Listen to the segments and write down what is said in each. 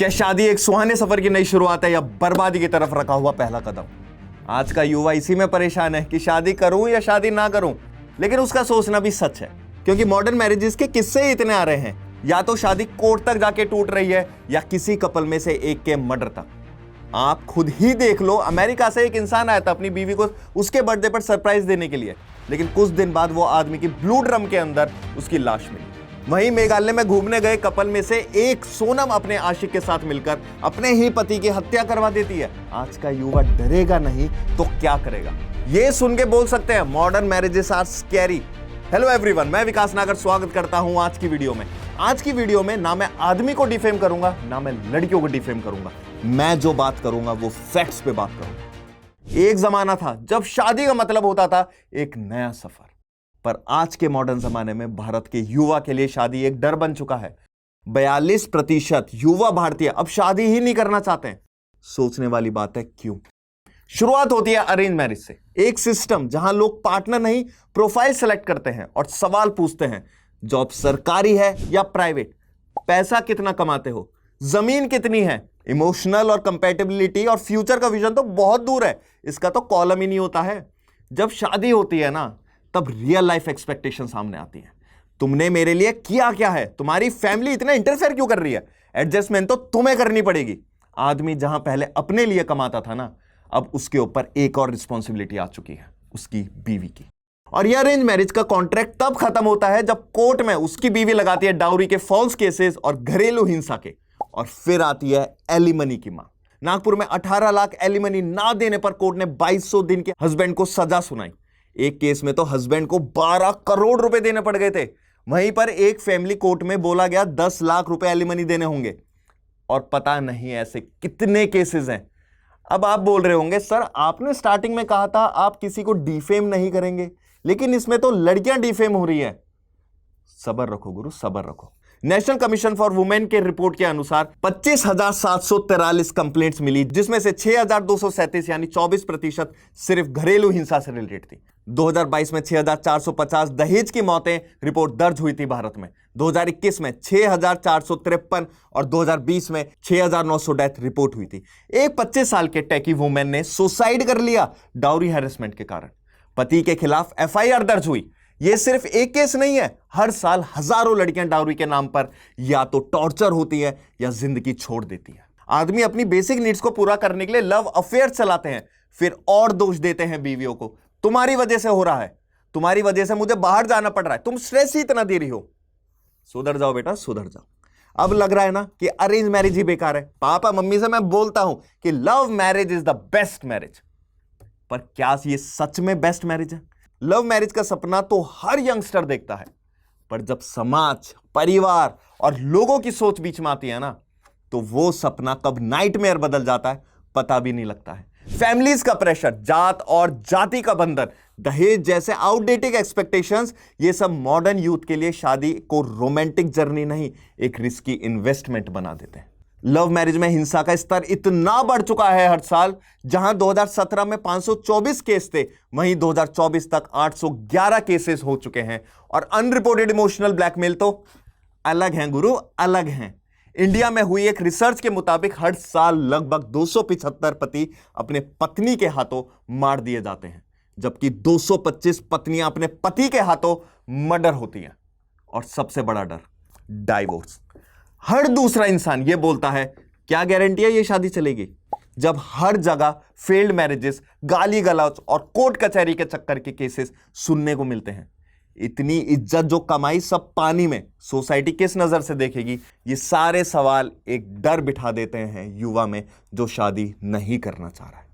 क्या शादी एक सुहाने सफर की नई शुरुआत है या बर्बादी की तरफ रखा हुआ पहला कदम? आज का युवा इसी में परेशान है कि शादी करूं या शादी ना करूं, लेकिन उसका सोचना भी सच है क्योंकि मॉडर्न मैरिजेस के किस्से ही इतने आ रहे हैं। या तो शादी कोर्ट तक जाके टूट रही है या किसी कपल में से एक के मर्डर तक। आप खुद ही देख लो, अमेरिका से एक इंसान आया था अपनी बीवी को उसके बर्थडे पर सरप्राइज देने के लिए, लेकिन कुछ दिन बाद वो आदमी की ब्लू ड्रम के अंदर उसकी लाश मिली। वहीं मेघालय में घूमने गए कपल में से एक सोनम अपने आशिक के साथ मिलकर अपने ही पति की हत्या करवा देती है। आज का युवा डरेगा नहीं तो क्या करेगा? ये सुन के बोल सकते हैं modern marriages are scary. Hello everyone, मैं विकास नागर स्वागत करता हूं आज की वीडियो में। आज की वीडियो में ना मैं आदमी को डिफेम करूंगा ना मैं लड़कियों को डिफेम करूंगा। मैं जो बात करूंगा वो फैक्ट्स पे बात करूंगा। एक जमाना था जब शादी का मतलब होता था एक नया सफर, पर आज के मॉडर्न जमाने में भारत के युवा के लिए शादी एक डर बन चुका है। 42% युवा भारतीय अब शादी ही नहीं करना चाहते हैं। सोचने वाली बात है, क्यों? शुरुआत होती है अरेंज मैरिज से, एक सिस्टम जहां लोग पार्टनर नहीं प्रोफाइल सेलेक्ट करते हैं और सवाल पूछते हैं, जॉब सरकारी है या प्राइवेट, पैसा कितना कमाते हो, जमीन कितनी है, इमोशनल और कंपैटिबिलिटी और फ्यूचर का विजन तो बहुत दूर है, इसका तो कॉलम ही नहीं होता है। जब शादी होती है ना, तब रियल लाइफ एक्सपेक्टेशन सामने आती है। तुमने मेरे लिए किया क्या है? तुम्हारी फैमिली इतना इंटरफेयर क्यों कर रही है? एडजस्टमेंट तो तुम्हें करनी पड़ेगी। आदमी जहां पहले अपने लिए कमाता था ना, अब उसके ऊपर एक और रिस्पॉन्सिबिलिटी आ चुकी है, उसकी बीवी की। और यह अरेंज मैरिज का कॉन्ट्रैक्ट तब खत्म होता है जब कोर्ट में उसकी बीवी लगाती है डाउरी के फॉल्स केसेस और घरेलू हिंसा के। और फिर आती है एलिमनी की मां। नागपुर में 18 लाख एलिमनी ना देने पर कोर्ट ने 2200 दिन के हस्बैंड को सजा सुनाई। एक केस में तो हस्बैंड को 12 करोड़ रुपए देने पड़ गए थे। वहीं पर एक फैमिली कोर्ट में बोला गया 10 लाख रुपए एलिमनी देने होंगे। और पता नहीं ऐसे कितने केसेस हैं। अब आप बोल रहे होंगे, सर आपने स्टार्टिंग में कहा था आप किसी को डिफेम नहीं करेंगे, लेकिन इसमें तो लड़कियां डिफेम हो रही है। सब्र रखो गुरु, सब्र रखो। नेशनल कमीशन फॉर वुमेन के रिपोर्ट के अनुसार 25,743 कंप्लेंट्स मिली, जिसमें से 6,237 यानी 24% सिर्फ घरेलू हिंसा से रिलेटेड थी। 2022 में 6,450 दहेज की मौतें रिपोर्ट दर्ज हुई थी भारत में। 2021 में 6,453 और 2020 में 6,900 डेथ रिपोर्ट हुई थी। एक 25 साल के टेकी वुमेन ने सुसाइड कर लिया डाउरी हैरेसमेंट के कारण। पति के खिलाफ एफआईआर दर्ज हुई। यह सिर्फ एक केस नहीं है, हर साल हजारों लड़कियां डाउरी के नाम पर या तो टॉर्चर होती है या जिंदगी छोड़ देती है। आदमी अपनी बेसिक नीड्स को पूरा करने के लिए लव अफेयर चलाते हैं, फिर और दोष देते हैं बीवियों को। तुम्हारी वजह से हो रहा है, तुम्हारी वजह से मुझे बाहर जाना पड़ रहा है, तुम स्ट्रेस ही इतना दे रही हो। सुधर जाओ बेटा, सुधर जाओ। अब लग रहा है ना कि अरेंज मैरिज ही बेकार है। पापा मम्मी से मैं बोलता हूं कि love marriage is the best marriage, पर क्या ये सच में बेस्ट मैरिज है? लव मैरिज का सपना तो हर यंगस्टर देखता है, पर जब समाज, परिवार और लोगों की सोच बीच में आती है ना, तो वो सपना कब नाइटमेयर बदल जाता है पता भी नहीं लगता है। फैमिलीज का प्रेशर, जात और जाति का बंधन, दहेज जैसे आउटडेटेड एक्सपेक्टेशंस, ये सब मॉडर्न यूथ के लिए शादी को रोमांटिक जर्नी नहीं, एक रिस्की इन्वेस्टमेंट बना देते हैं। लव मैरिज में हिंसा का स्तर इतना बढ़ चुका है हर साल, जहां 2017 में 524 केस थे, वहीं 2024 तक 811 केसेस हो चुके हैं। और अनरिपोर्टेड इमोशनल ब्लैकमेल तो अलग हैं गुरु, अलग हैं। इंडिया में हुई एक रिसर्च के मुताबिक हर साल लगभग 275 पति अपने पत्नी के हाथों मार दिए जाते हैं, जबकि 225 पत्नियां अपने पति के हाथों मर्डर होती हैं। और सबसे बड़ा डर, डाइवोर्स। हर दूसरा इंसान यह बोलता है, क्या गारंटी है ये शादी चलेगी? जब हर जगह फेल्ड मैरिजेस, गाली गलौज और कोर्ट कचहरी के चक्कर के केसेस सुनने को मिलते हैं। इतनी इज्जत जो कमाई सब पानी में, सोसाइटी किस नजर से देखेगी? ये सारे सवाल एक डर बिठा देते हैं युवा में जो शादी नहीं करना चाह रहा है।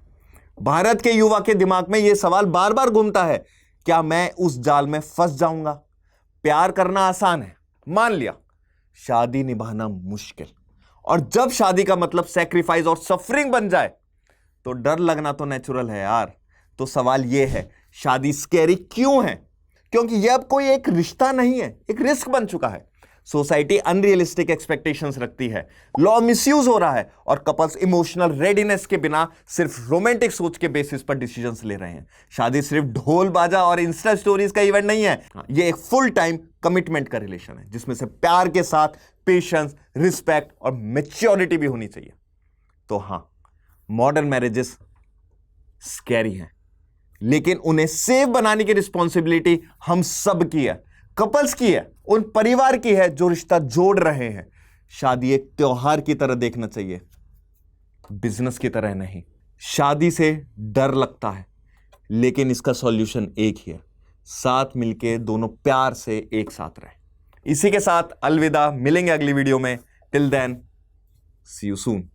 भारत के युवा के दिमाग में यह सवाल बार बार घूमता है, क्या मैं उस जाल में फंस जाऊंगा? प्यार करना आसान है, मान लिया, शादी निभाना मुश्किल। और जब शादी का मतलब सैक्रिफाइस और सफरिंग बन जाए तो डर लगना तो नेचुरल है यार। तो सवाल यह है, शादी स्कैरी क्यों है? क्योंकि यह अब कोई एक रिश्ता नहीं है, एक रिस्क बन चुका है। सोसाइटी अनरियलिस्टिक एक्सपेक्टेशंस रखती है, लॉ मिसयूज हो रहा है और कपल्स इमोशनल रेडीनेस के बिना सिर्फ रोमांटिक सोच के बेसिस पर डिसीजंस ले रहे हैं। शादी सिर्फ ढोल बाजा और इंस्टा स्टोरीज का इवेंट नहीं है, ये एक फुल टाइम कमिटमेंट का रिलेशन है जिसमें से प्यार के साथ पेशेंस, रिस्पेक्ट और मैच्योरिटी भी होनी चाहिए। तो हां, मॉडर्न मैरिजेस स्कैरी हैं, लेकिन उन्हें सेफ बनाने की रिस्पॉन्सिबिलिटी हम सब की है, कपल्स की है, उन परिवार की है जो रिश्ता जोड़ रहे हैं। शादी एक त्योहार की तरह देखना चाहिए, बिजनेस की तरह नहीं। शादी से डर लगता है, लेकिन इसका सॉल्यूशन एक ही है, साथ मिलके दोनों प्यार से एक साथ रहे। इसी के साथ अलविदा, मिलेंगे अगली वीडियो में। Till then, see you soon.